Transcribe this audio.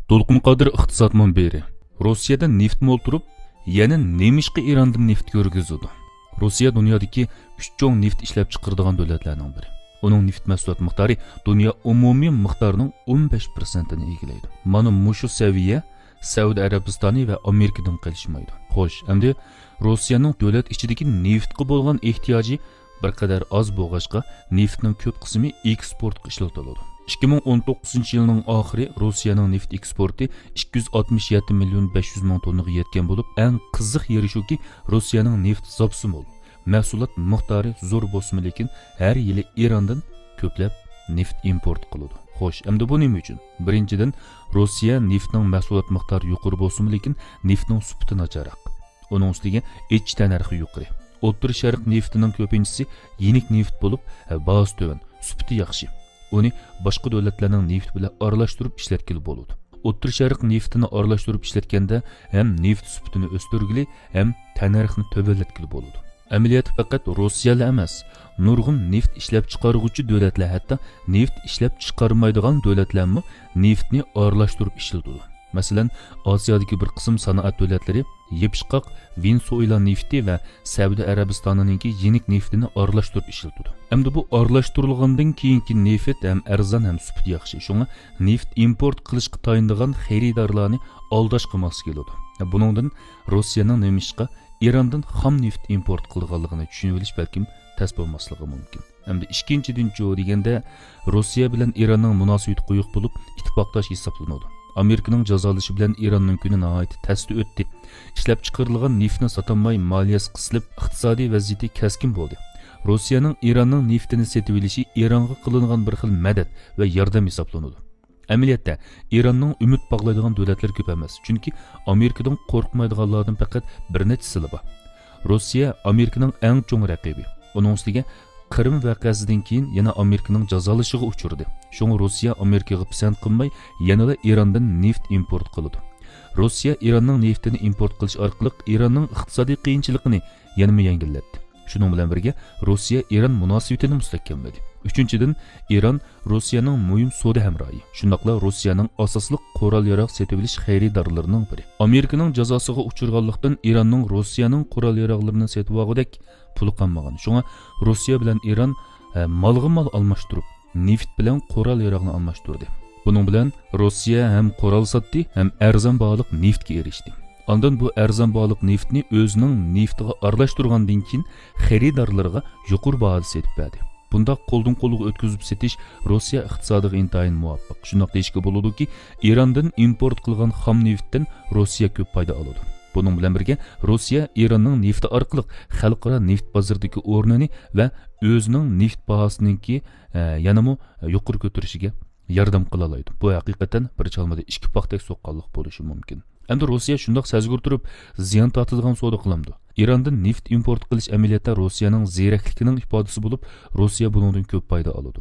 Толқын Қадыр iqtisod munbiri. Rossiyada neft mo'ltirib, yana nemishqa Erondan neft ko'rgizdi. Rossiya dunyodagi 3 cho'ng neft ishlab chiqaradigan davlatlarning biri. Uning neft mahsulot miqdori dunyo umumiy miqdorining 15%ni egallaydi. Mana mushu saviya Saudiya Arabistoni va Amerikadan qilishmaydi. Xo'sh, endi Rossiyaning davlat ichidagi neftga bo'lgan ehtiyoji bir qadar oz bo'lg'achqa, neftning ko'p qismi eksportga ishlatiladi. 2019 yilning oxiri Rossiyaning neft eksporti 267 million 500 ming tonnaga yetgan bo'lib, eng qiziq yeri shuki, Rossiyaning neft zapsi mo'l. Mahsulot miqdori zo'r bo'lsa, lekin har yili Erondan ko'plab neft import qiladi. Xo'sh, endi bu nima uchun? Birinchidan, Rossiya neftning mahsulot miqdori yuqori bo'lsa, lekin neftning sifati nacharroq. Uning ustiga ichki narxi yuqori. O'rta Sharq neftining ko'pinchisi yenik neft bo'lib, bahos to'van, sifati yaxshi. Uni boshqa davlatlarning neft bilan aralashtirib ishlatgili bo'ladi. O'rta Sharq neftini aralashtirib ishlatganda ham neft sifatini o'stirgili, ham tanarxni to'valatgili bo'ladi. Amaliyot faqat Rossiyalar emas, nurg'un neft ishlab chiqaruvchi davlatlar, hatto neft ishlab chiqarmaydigan davlatlarmi neftni aralashtirib ishlatadi. Masalan, Osiyodagi bir qism sanoat davlatlari yepishqoq Venesuela nefti va Saudiya Arabistonininki yenik neftini aralashtirib ishlatadi. Endi bu aralashtirilgandan keyingi neft ham arzon ham sifati yaxshi. Shunga neft import qilishga tayindigan xaridorlarni aldash qilmoqchi keladi. Buningdan Rossiyaning nemishqa Erondan xam neft import qilganligini tushunib olish balkim tas bo'lmasligi mumkin. Endi ikkinchidan deganda Rossiya bilan Eronning munosabati quyuq bo'lib, ittifoqdosh hisoblanadi. Amerikaning jazolashi bilan Eronning kuni nihoyat tasdi o'tdi. Ishlab chiqarilgan neftni sotilmay moliyasi qisilib, iqtisodiy vaziyati keskin bo'ldi. Rossiyaning Eronning neftini sotib olishi Eronga qilingan bir xil madad va yordam hisoblanadi. Amaliyotda Eronning umid bog'laydigan davlatlar ko'p emas, chunki Amerikadan qo'rqmaydiganlardan faqat bir nechasi bor. Rossiya Amerikaning eng chong raqibi. Uning ustiga Qrim voqeasidan keyin yana Amerikaning jazolashiga uchirdi. Shunga Rossiya Amerikaga pisand qilmay, yanada Erondan neft import qiladi. Rossiya Eronning neftini import qilish orqali Eronning iqtisodiy qiyinchiligini yanada yengillatdi. Shuning bilan birga Rossiya Eron munosabatini mustahkamladi. Uchinchidan, Eron Rossiyaning muhim savdo hamrohi. Shundaqla Rossiyaning asosli qurol-yarog' sotib olish xaridorlarining biri. Amerikaning jazosiga uchirganlikdan Eronning Rossiyaning qurol-yaroqlarini sotib olgudek puli qolmagan. Shunga Rossiya bilan Eron malga mal almashtirib, neft bilan qurol-yaroqni almashtirdi. Buning bilan Rossiya ham qurol sotdi, ham arzon bog'liq neftga erishdi. Ondan bu arzon bog'liq neftni o'zining neftiga aralashtirgandan keyin xaridorlarga yuqori bahoda sotib berdi. Bunda qo'ldan qo'lga o'tkazib setish Rossiya iqtisodiga intayin muvaffaq. Shunday deyishga bo'ladiki, Erondan import qilgan xam neftdan Rossiya ko'p foyda oladi. Buning bilan birga Rossiya Eronning nefti orqali xalqaro neft bozoridagi o'rnini va o'zining neft bahosiningki yanami yuqori ko'tarishiga yordam qila oladi. Bu haqiqatan bir chalmada ikki paxtak so'qqanlik bo'lishi mumkin. Endi Rossiya shundoq sazgur turib, ziyon tortadigan savdo qilamdi. Erondan neft import qilish amaliyotda Rossiyaning ziyrakligining ifodasi bo'lib, Rossiya bundan ko'p foyda oladi.